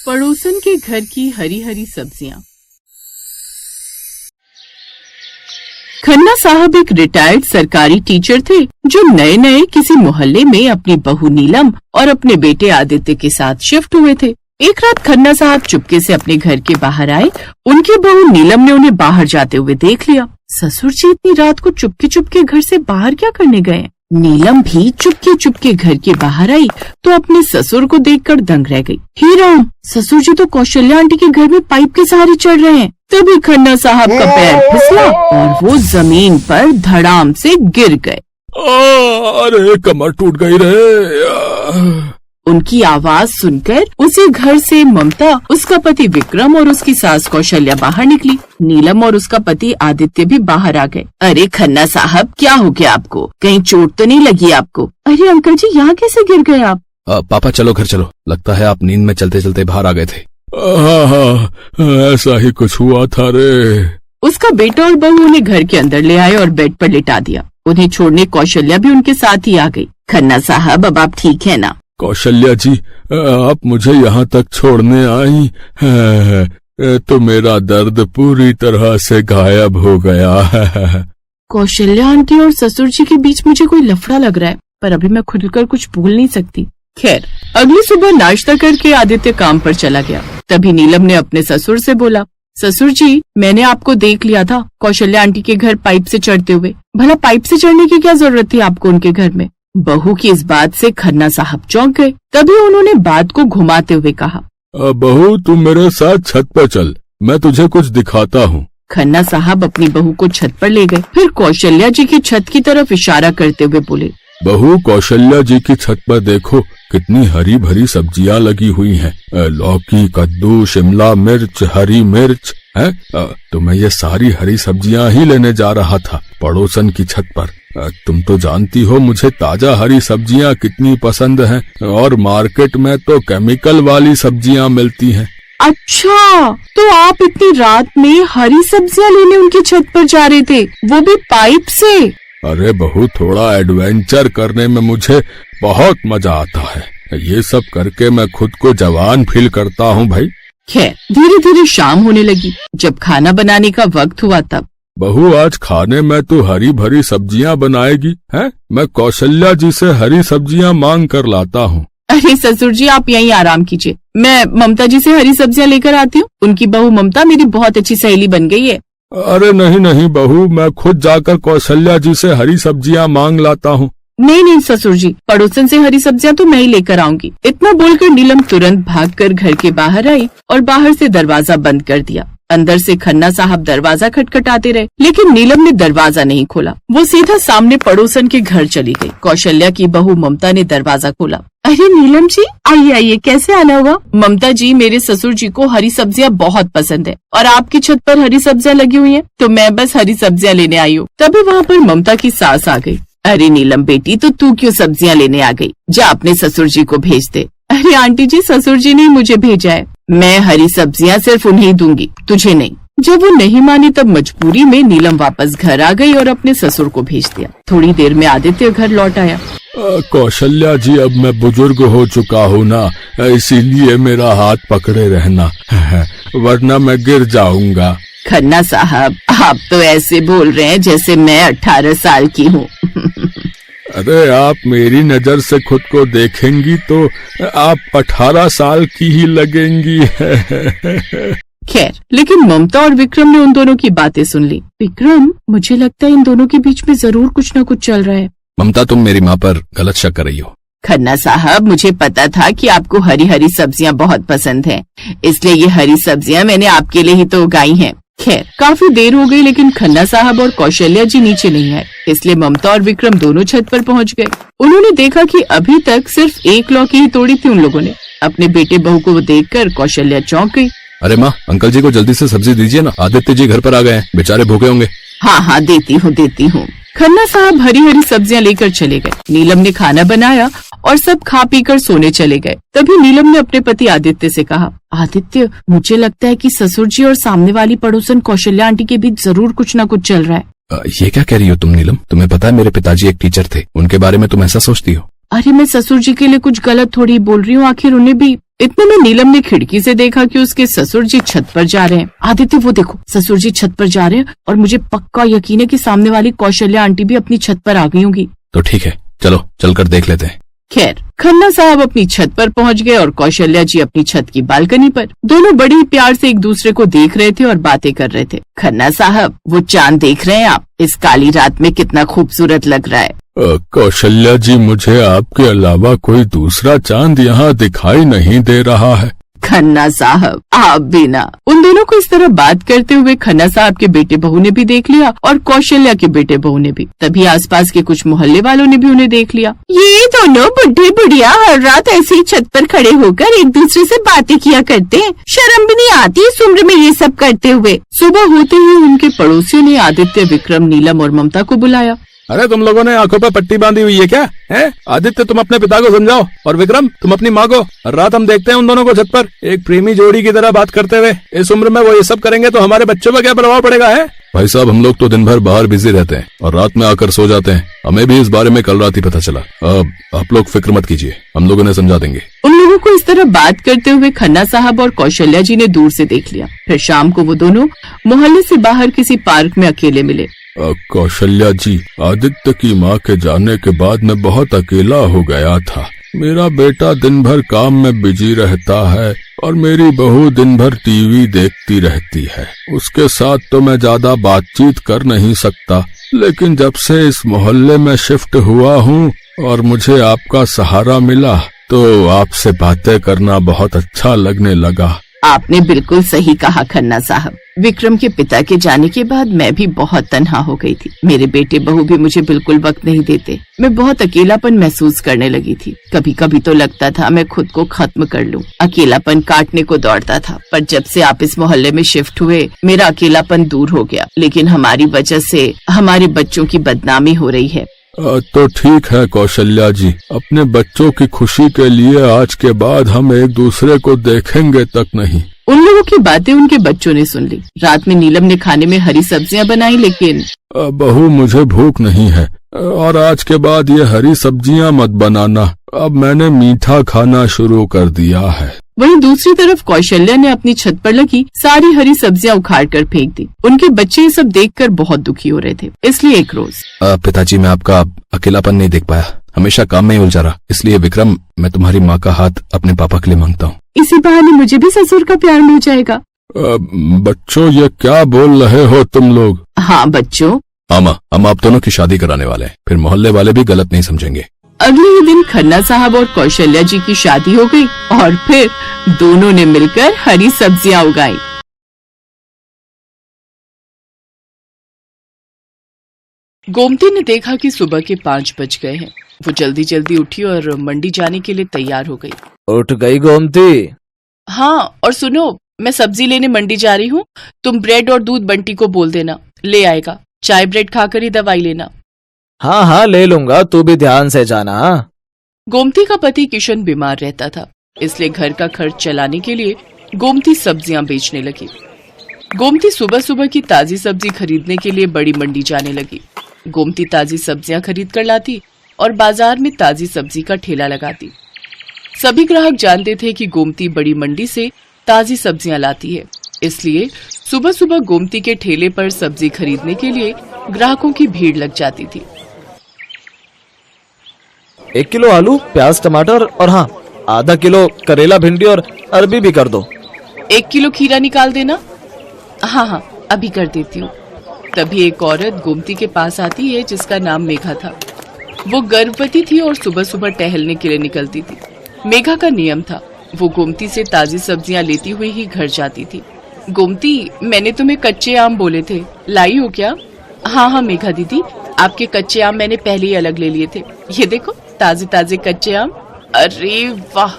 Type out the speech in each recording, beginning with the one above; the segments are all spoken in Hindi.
पड़ोसन के घर की हरी हरी सब्जियां। खन्ना साहब एक रिटायर्ड सरकारी टीचर थे जो नए नए किसी मोहल्ले में अपनी बहू नीलम और अपने बेटे आदित्य के साथ शिफ्ट हुए थे। एक रात खन्ना साहब चुपके से अपने घर के बाहर आए। उनकी बहू नीलम ने उन्हें बाहर जाते हुए देख लिया। ससुर जी इतनी रात को चुपके चुपके घर से बाहर क्या करने गए? नीलम भी चुपके चुपके घर के बाहर आई तो अपने ससुर को देखकर दंग रह गई। हे राम, ससुर जी तो कौशल्या आंटी के घर में पाइप के सहारे चढ़ रहे हैं। तभी खन्ना साहब का पैर फिसला और वो जमीन पर धड़ाम से गिर गए। अरे कमर टूट गई रे। उनकी आवाज सुनकर उसी घर से ममता, उसका पति विक्रम और उसकी सास कौशल्या बाहर निकली। नीलम और उसका पति आदित्य भी बाहर आ गए। अरे खन्ना साहब, क्या हो गया आपको? कहीं चोट तो नहीं लगी आपको? अरे अंकल जी, यहाँ कैसे गिर गए आप? पापा चलो घर चलो, लगता है आप नींद में चलते चलते बाहर आ गए थे। हाँ, ऐसा ही कुछ हुआ था रे। उसका बेटा और बहू उन्हें घर के अंदर ले आए और बेड पर लिटा दिया। उन्हें छोड़ने कौशल्या भी उनके साथ ही आ गई। खन्ना साहब, अब आप ठीक है ना? कौशल्या जी, आप मुझे यहाँ तक छोड़ने आई तो मेरा दर्द पूरी तरह से गायब हो गया है। कौशल्या आंटी और ससुर जी के बीच मुझे कोई लफड़ा लग रहा है, पर अभी मैं खुलकर कुछ बोल नहीं सकती। खैर, अगली सुबह नाश्ता करके आदित्य काम पर चला गया। तभी नीलम ने अपने ससुर से बोला, ससुर जी, मैंने आपको देख लिया था कौशल्या आंटी के घर पाइप से चढ़ते हुए। भला पाइप से चढ़ने की क्या जरूरत थी आपको उनके घर में? बहू की इस बात से खन्ना साहब चौंक गए। तभी उन्होंने बात को घुमाते हुए कहा, बहू तुम मेरे साथ छत पर चल, मैं तुझे कुछ दिखाता हूँ। खन्ना साहब अपनी बहू को छत पर ले गए। फिर कौशल्या जी की छत की तरफ इशारा करते हुए बोले, बहू कौशल्या जी की छत पर देखो, कितनी हरी भरी सब्जियां लगी हुई हैं। लौकी, कद्दू, शिमला मिर्च, हरी मिर्च है। तो मैं ये सारी हरी सब्जियां ही लेने जा रहा था पड़ोसन की छत पर। तुम तो जानती हो मुझे ताजा हरी सब्जियां कितनी पसंद हैं और मार्केट में तो केमिकल वाली सब्जियां मिलती हैं। अच्छा, तो आप इतनी रात में हरी सब्जियां लेने उनकी छत पर जा रहे थे, वो भी पाइप से? अरे बहू, थोड़ा एडवेंचर करने में मुझे बहुत मजा आता है। ये सब करके मैं खुद को जवान फील करता हूँ भाई। खैर, धीरे धीरे शाम होने लगी। जब खाना बनाने का वक्त हुआ तब, बहू आज खाने में तो हरी भरी सब्जियां बनाएगी हैं? मैं कौशल्या जी से हरी सब्जियां मांग कर लाता हूँ। अरे ससुर जी, आप यहीं आराम कीजिए, मैं ममता जी से हरी सब्जियां लेकर आती हूँ। उनकी बहू ममता मेरी बहुत अच्छी सहेली बन गई है। अरे नहीं नहीं बहू, मैं खुद जाकर कौशल्या जी से हरी सब्जियां मांग लाता हूँ। नहीं नहीं ससुर जी, पड़ोसन से हरी सब्जियां तो मैं ही लेकर आऊंगी। इतना बोलकर नीलम तुरंत भागकर घर के बाहर आई और बाहर से दरवाजा बंद कर दिया। अंदर से खन्ना साहब दरवाजा खटखटाते रहे, लेकिन नीलम ने दरवाजा नहीं खोला। वो सीधा सामने पड़ोसन के घर चली गई। कौशल्या की बहू ममता ने दरवाजा खोला। अरे नीलम जी, आइए आइए, कैसे आना हुआ? ममता जी, मेरे ससुर जी को हरी सब्जियां बहुत पसंद है और आपकी छत पर हरी सब्जियां लगी हुई हैं, तो मैं बस हरी सब्जियां लेने आई हूँ। तभी वहाँ पर ममता की सास आ गई। अरे नीलम बेटी, तो तू क्यों सब्जियां लेने आ गई? जा अपने ससुर जी को भेज दे। अरे आंटी जी, ससुर जी ने मुझे भेजा है। मैं हरी सब्जियां सिर्फ उन्हें दूंगी, तुझे नहीं। जब वो नहीं मानी तब मजबूरी में नीलम वापस घर आ गई और अपने ससुर को भेज दिया। थोड़ी देर में आदित्य घर लौट आया। कौशल्या जी, अब मैं बुजुर्ग हो चुका हूँ ना, इसीलिए मेरा हाथ पकड़े रहना, वरना मैं गिर जाऊंगा। खन्ना साहब, आप तो ऐसे बोल रहे हैं जैसे मैं 18 साल की हूँ। अरे आप मेरी नजर से खुद को देखेंगी तो आप 18 साल की ही लगेंगी। खैर, लेकिन ममता और विक्रम ने उन दोनों की बातें सुन ली। विक्रम, मुझे लगता है इन दोनों के बीच में जरूर कुछ न कुछ चल रहा है। ममता, तुम मेरी माँ पर गलत शक कर रही हो। खन्ना साहब, मुझे पता था कि आपको हरी हरी सब्जियां बहुत पसंद हैं, इसलिए ये हरी सब्जियां मैंने आपके लिए ही तो उगाई हैं। खैर, काफी देर हो गई, लेकिन खन्ना साहब और कौशल्या जी नीचे नहीं आए, इसलिए ममता और विक्रम दोनों छत पर पहुंच गए। उन्होंने देखा कि अभी तक सिर्फ एक लौकी ही तोड़ी थी उन लोगों ने। अपने बेटे बहू को देखकर कौशल्या चौंक गई। अरे माँ, अंकल जी को जल्दी से सब्जी दीजिए ना, आदित्य जी घर पर आ गए हैं, बेचारे भूखे होंगे। हाँ हाँ, देती हूँ। खन्ना साहब हरी हरी सब्जियां लेकर चले गए। नीलम ने खाना बनाया और सब खा पी कर सोने चले गए। तभी नीलम ने अपने पति आदित्य से कहा, आदित्य, मुझे लगता है कि ससुर जी और सामने वाली पड़ोसन कौशल्या आंटी के बीच जरूर कुछ न कुछ चल रहा है। ये क्या कह रही हो तुम नीलम? तुम्हें पता है मेरे पिताजी एक टीचर थे, उनके बारे में तुम ऐसा सोचती हो? अरे मैं ससुर जी के लिए कुछ गलत थोड़ी बोल रही हूँ, आखिर उन्हें भी इतने में नीलम ने खिड़की से देखा कि उसके ससुर जी छत पर जा रहे हैं। आदित्य, वो देखो, ससुर जी छत पर जा रहे हैं और मुझे पक्का यकीन है कि सामने वाली कौशल्या आंटी भी अपनी छत पर आ गई होंगी। तो ठीक है, चलो चलकर देख लेते हैं। खैर, खन्ना साहब अपनी छत पर पहुंच गए और कौशल्या जी अपनी छत की बालकनी पर। दोनों बड़े ही प्यार से एक दूसरे को देख रहे थे और बातें कर रहे थे। खन्ना साहब, वो चांद देख रहे हैं आप? इस काली रात में कितना खूबसूरत लग रहा है। कौशल्या जी, मुझे आपके अलावा कोई दूसरा चांद यहाँ दिखाई नहीं दे रहा है। खन्ना साहब, आप भी ना। उन दोनों को इस तरह बात करते हुए खन्ना साहब के बेटे बहू ने भी देख लिया और कौशल्या के बेटे बहू ने भी। तभी आसपास के कुछ मोहल्ले वालों ने भी उन्हें देख लिया। ये दोनों बुढ़े बुढ़िया हर रात ऐसे ही छत पर खड़े होकर एक दूसरे से बातें किया करते हैं। शर्म भी नहीं आती इस उम्र में ये सब करते हुए। सुबह होते ही उनके पड़ोसियों ने आदित्य, विक्रम, नीलम और ममता को बुलाया। अरे, तुम लोगों ने आंखों पर पट्टी बांधी हुई है क्या? है आदित्य, तुम अपने पिता को समझाओ, और विक्रम, तुम अपनी माँ को। रात हम देखते हैं उन दोनों को छत पर एक प्रेमी जोड़ी की तरह बात करते हुए। इस उम्र में वो ये सब करेंगे तो हमारे बच्चों पर क्या प्रभाव पड़ेगा? है भाई साहब, हम लोग तो दिन भर बाहर बिजी रहते हैं और रात में आकर सो जाते हैं। हमें भी इस बारे में कल रात ही पता चला। अब आप लोग फिक्र मत कीजिए, हम लोग उन्हें समझा देंगे। उन लोगों को इस तरह बात करते हुए खन्ना साहब और कौशल्या जी ने दूर से देख लिया। फिर शाम को वो दोनों मोहल्ले से बाहर किसी पार्क में अकेले मिले। कौशल्या जी, आदित्य की माँ के जाने के बाद मैं बहुत अकेला हो गया था। मेरा बेटा दिन भर काम में बिजी रहता है और मेरी बहू दिन भर टीवी देखती रहती है। उसके साथ तो मैं ज्यादा बातचीत कर नहीं सकता, लेकिन जब से इस मोहल्ले में शिफ्ट हुआ हूँ और मुझे आपका सहारा मिला तो आपसे बातें करना बहुत अच्छा लगने लगा। आपने बिल्कुल सही कहा खन्ना साहब। विक्रम के पिता के जाने के बाद मैं भी बहुत तन्हा हो गई थी। मेरे बेटे बहू भी मुझे बिल्कुल वक्त नहीं देते। मैं बहुत अकेलापन महसूस करने लगी थी। कभी कभी तो लगता था मैं खुद को खत्म कर लूं। अकेलापन काटने को दौड़ता था, पर जब से आप इस मोहल्ले में शिफ्ट हुए मेरा अकेलापन दूर हो गया। लेकिन हमारी वजह से हमारे बच्चों की बदनामी हो रही है। तो ठीक है कौशल्या जी, अपने बच्चों की खुशी के लिए आज के बाद हम एक दूसरे को देखेंगे तक नहीं। उन लोगों की बातें उनके बच्चों ने सुन ली। रात में नीलम ने खाने में हरी सब्जियां बनाई, लेकिन बहू, मुझे भूख नहीं है और आज के बाद ये हरी सब्जियां मत बनाना। अब मैंने मीठा खाना शुरू कर दिया है। वहीं दूसरी तरफ कौशल्या ने अपनी छत पर लगी सारी हरी सब्जियां उखाड़ कर फेंक दी। उनके बच्चे ये सब देखकर बहुत दुखी हो रहे थे। इसलिए एक रोज, पिताजी, मैं आपका अकेलापन नहीं देख पाया, हमेशा काम में ही उलझा रहा। इसलिए विक्रम, मैं तुम्हारी माँ का हाथ अपने पापा के लिए मांगता हूँ। इसी बहाने मुझे भी ससुर का प्यार मिल जाएगा। बच्चों, ये क्या बोल रहे हो तुम लोग? हाँ बच्चों, मामा, हम आप दोनों की शादी कराने वाले हैं, फिर मोहल्ले वाले भी गलत नहीं समझेंगे। अगले ही दिन खन्ना साहब और कौशल्या जी की शादी हो गई और फिर दोनों ने मिलकर हरी सब्जियां उगाई। गोमती ने देखा कि सुबह के 5 बज गए हैं। वो जल्दी जल्दी उठी और मंडी जाने के लिए तैयार हो गई। उठ गई गोमती? हाँ, और सुनो, मैं सब्जी लेने मंडी जा रही हूँ। तुम ब्रेड और दूध बंटी को बोल देना, ले आएगा। चाय ब्रेड खाकर ही दवाई लेना। हाँ हाँ, ले लूंगा, तू भी ध्यान से जाना। गोमती का पति किशन बीमार रहता था, इसलिए घर का खर्च चलाने के लिए गोमती सब्जियां बेचने लगी। गोमती सुबह सुबह की ताजी सब्जी खरीदने के लिए बड़ी मंडी जाने लगी। गोमती ताजी सब्जियां खरीद कर लाती और बाजार में ताजी सब्जी का ठेला लगाती। सभी ग्राहक जानते थे कि गोमती बड़ी मंडी से ताजी सब्जियां लाती है, इसलिए सुबह सुबह गोमती के ठेले पर सब्जी खरीदने के लिए ग्राहकों की भीड़ लग जाती थी। 1 किलो आलू, प्याज, टमाटर और हाँ, आधा किलो करेला, भिंडी और अरबी भी कर दो। 1 किलो खीरा निकाल देना। हाँ हाँ, अभी कर देती हूँ। तभी एक औरत गोमती के पास आती है जिसका नाम मेघा था। वो गर्भवती थी और सुबह सुबह टहलने के लिए निकलती थी। मेघा का नियम था, वो गोमती से ताजी सब्जियां लेती हुई ही घर जाती थी। गोमती, मैंने तुम्हें कच्चे आम बोले थे, लाई हो क्या? हाँ हाँ मेघा दीदी, आपके कच्चे आम मैंने पहले ही अलग ले लिए थे। ये देखो, ताजे ताजे कच्चे आम। अरे वाह,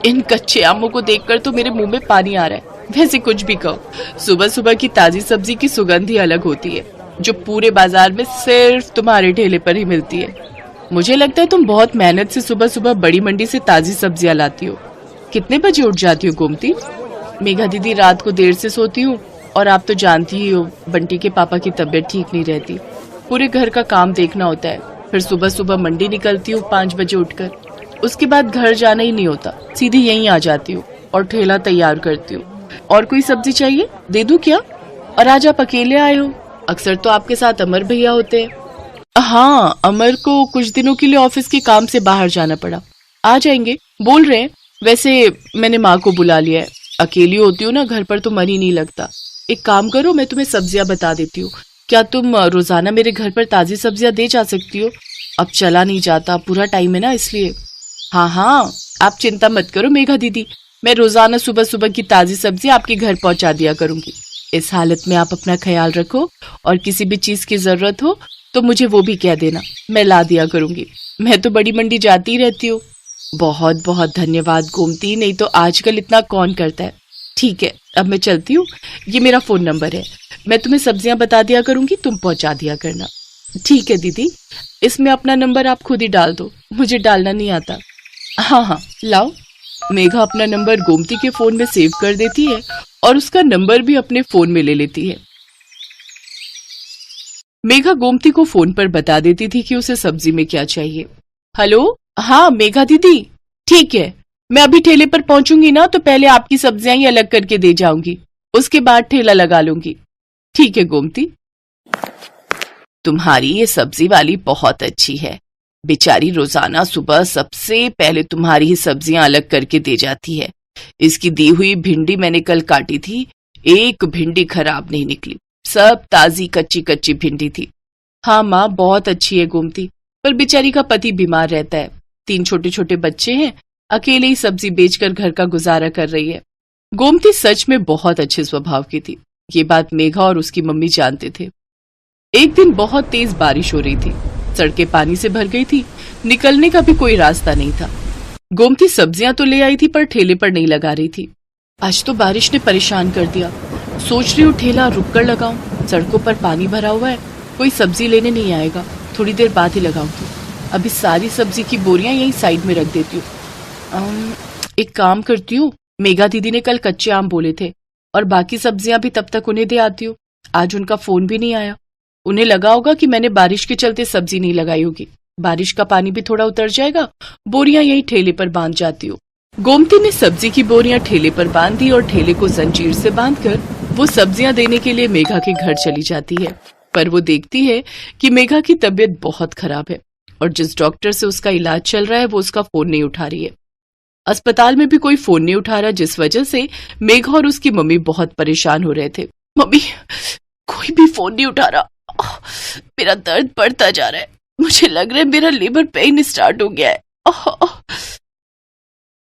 इन कच्चे आमों को देखकर तो मेरे मुंह में पानी आ रहा है। वैसे कुछ भी कहो, सुबह सुबह की ताजी सब्जी की सुगंध ही अलग होती है, जो पूरे बाजार में सिर्फ तुम्हारे ठेले पर ही मिलती है। मुझे लगता है तुम बहुत मेहनत से सुबह सुबह बड़ी मंडी से ताजी सब्जियां लाती हो। कितने बजे उठ जाती हो गोमती? मेघा दीदी, रात को देर से सोती हूँ और आप तो जानती ही हो, बंटी के पापा की तबीयत ठीक नहीं रहती। पूरे घर का काम देखना होता है, फिर सुबह सुबह मंडी निकलती हूँ 5 बजे उठकर। उसके बाद घर जाना ही नहीं होता, सीधी यहीं आ जाती हूँ और ठेला तैयार करती हूँ। और कोई सब्जी चाहिए दे दूं क्या? और आज आप अकेले आए हो? अक्सर तो आपके साथ अमर भैया होते हैं। हाँ, अमर को कुछ दिनों के लिए ऑफिस के काम से बाहर जाना पड़ा, आ जाएंगे बोल रहे हैं। वैसे मैंने माँ को बुला लिया है, अकेली होती हूँ ना घर पर तो मन ही नहीं लगता। एक काम करो, मैं तुम्हें सब्जियां बता देती हूँ, क्या तुम रोजाना मेरे घर पर ताजी सब्जियां दे जा सकती हो? अब चला नहीं जाता, पूरा टाइम है ना इसलिए। हाँ हाँ, आप चिंता मत करो मेघा दीदी, मैं रोजाना सुबह सुबह की ताजी सब्जी आपके घर पहुंचा दिया करूंगी। इस हालत में आप अपना ख्याल रखो और किसी भी चीज की जरूरत हो तो मुझे वो भी कह देना, मैं ला दिया करूंगी। मैं तो बड़ी मंडी जाती ही रहती हूँ। बहुत बहुत धन्यवाद गोमती, नहीं तो आजकल इतना कौन करता है। ठीक है, अब मैं चलती हूँ, ये मेरा फोन नंबर है, मैं तुम्हें सब्जियां बता दिया करूंगी, तुम पहुंचा दिया करना। ठीक है दीदी, इसमें अपना नंबर आप खुद ही डाल दो, मुझे डालना नहीं आता। हाँ हाँ लाओ। मेघा अपना नंबर गोमती के फोन में सेव कर देती है और उसका नंबर भी अपने फोन में ले लेती है। मेघा गोमती को फोन पर बता देती थी कि उसे सब्जी में क्या चाहिए। हेलो, हाँ मेघा दीदी, ठीक है, मैं अभी ठेले पर पहुंचूंगी ना तो पहले आपकी सब्जियां ही अलग करके दे जाऊंगी, उसके बाद ठेला लगा लूंगी। ठीक है गोमती। तुम्हारी ये सब्जी वाली बहुत अच्छी है, बेचारी रोजाना सुबह सबसे पहले तुम्हारी ही सब्जियां अलग करके दे जाती है। इसकी दी हुई भिंडी मैंने कल काटी थी, एक भिंडी खराब नहीं निकली, सब ताजी कच्ची कच्ची भिंडी थी। हाँ माँ, बहुत अच्छी है गोमती, पर बेचारी का पति बीमार रहता है, 3 छोटे छोटे बच्चे हैं, अकेले ही सब्जी बेचकर घर का गुजारा कर रही है। गोमती सच में बहुत अच्छे स्वभाव की थी, ये बात मेघा और उसकी मम्मी जानते थे। एक दिन बहुत तेज बारिश हो रही थी, सड़कें पानी से भर गई थी, निकलने का भी कोई रास्ता नहीं था। गोमती सब्जियां तो ले आई थी पर ठेले पर नहीं लगा रही थी। आज तो बारिश ने परेशान कर दिया, सोच रही हूँ ठेला रुक कर लगाऊं, सड़कों पर पानी भरा हुआ है, कोई सब्जी लेने नहीं आएगा, थोड़ी देर बाद ही लगाऊंगी। अभी सारी सब्जी की बोरियां यहीं साइड में रख देती हूँ। एक काम करती हूँ, मेघा दीदी ने कल कच्चे आम बोले थे और बाकी सब्जियां भी तब तक उन्हें दे आती हूँ। आज उनका फोन भी नहीं आया, उन्हें लगा होगा कि मैंने बारिश के चलते सब्जी नहीं लगाई होगी। बारिश का पानी भी थोड़ा उतर जाएगा, बोरियां यहीं ठेले पर बांध जाती हूँ। गोमती ने सब्जी की बोरियां ठेले पर बांध दी और ठेले को जंजीर से बांधकर वो सब्जियां देने के लिए मेघा के घर चली जाती है। पर वो देखती है कि मेघा की तबीयत बहुत खराब है और जिस डॉक्टर से उसका इलाज चल रहा है वो उसका फोन नहीं उठा रही है। अस्पताल में भी कोई फोन नहीं उठा रहा, जिस वजह से मेघा और उसकी मम्मी बहुत परेशान हो रहे थे। मम्मी, कोई भी फोन नहीं उठा रहा, मेरा दर्द बढ़ता जा रहा है, मुझे लग रहा है मेरा लेबर पेन स्टार्ट हो गया है।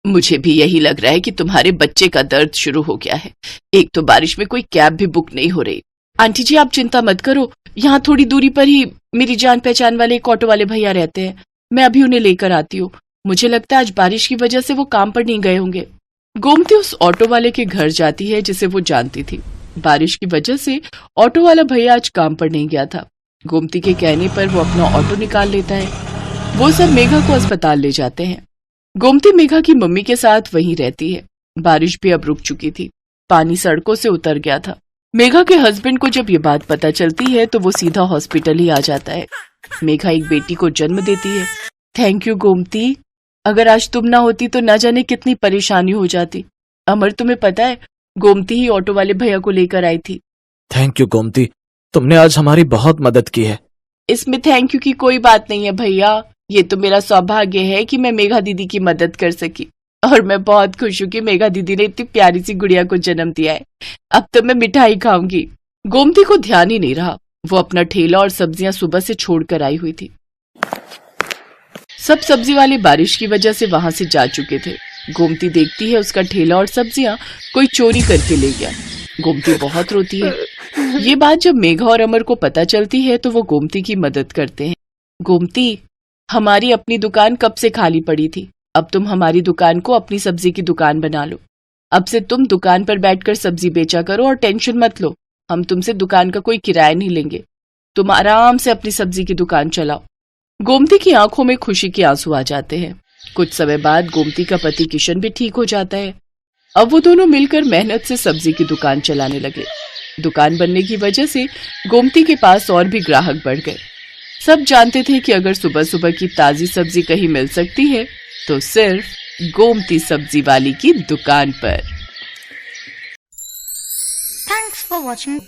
मुझे भी यही लग रहा है कि तुम्हारे बच्चे का दर्द शुरू हो गया है। एक तो बारिश में कोई कैब भी बुक नहीं हो रही। आंटी जी आप चिंता मत करो, यहाँ थोड़ी दूरी पर ही मेरी जान पहचान वाले एक ऑटो वाले भैया रहते हैं, मैं अभी उन्हें लेकर आती हूँ। मुझे लगता है आज बारिश की वजह से वो काम पर नहीं गए होंगे। गोमती उस ऑटो वाले के घर जाती है जिसे वो जानती थी। बारिश की वजह से ऑटो वाला भैया आज काम पर नहीं गया था। गोमती के कहने पर वो अपना ऑटो निकाल लेता है। वो सब मेघा को अस्पताल ले जाते हैं। गोमती मेघा की मम्मी के साथ वहीं रहती है। बारिश भी अब रुक चुकी थी, पानी सड़कों से उतर गया था। मेघा के हस्बैंड को जब ये बात पता चलती है तो वो सीधा हॉस्पिटल ही आ जाता है। मेघा एक बेटी को जन्म देती है। थैंक यू गोमती, अगर आज तुम ना होती तो न जाने कितनी परेशानी हो जाती। अमर तुम्हें पता है, गोमती ही ऑटो वाले भैया को लेकर आई थी। थैंक यू गोमती, तुमने आज हमारी बहुत मदद की है। इसमें थैंक यू की कोई बात नहीं है भैया, ये तो मेरा सौभाग्य है कि मैं मेघा दीदी की मदद कर सकी और मैं बहुत खुश हूँ कि मेघा दीदी ने इतनी प्यारी सी गुड़िया को जन्म दिया है। अब तो मैं मिठाई खाऊंगी। गोमती को ध्यान ही नहीं रहा, वो अपना ठेला और सब्जियां सुबह से छोड़कर आई हुई थी। सब सब्जी वाले बारिश की वजह से वहां से जा चुके थे। गोमती देखती है उसका ठेला और सब्जियां कोई चोरी करके ले गया। गोमती बहुत रोती है। ये बात जब मेघा और अमर को पता चलती है तो वो गोमती की मदद करते हैं। गोमती, हमारी अपनी दुकान कब से खाली पड़ी थी, अब तुम हमारी दुकान को अपनी सब्जी की दुकान बना लो। अब से तुम दुकान पर बैठकर सब्जी बेचा करो और टेंशन मत लो, हम तुमसे दुकान का कोई किराया नहीं लेंगे, तुम आराम से अपनी सब्जी की दुकान चलाओ। गोमती की आंखों में खुशी के आंसू आ जाते हैं। कुछ समय बाद गोमती का पति किशन भी ठीक हो जाता है। अब वो दोनों मिलकर मेहनत से सब्जी की दुकान चलाने लगे। दुकान बनने की वजह से गोमती के पास और भी ग्राहक बढ़ गए। सब जानते थे कि अगर सुबह सुबह की ताजी सब्जी कहीं मिल सकती है तो सिर्फ गोमती सब्जी वाली की दुकान पर। Thanks for watching.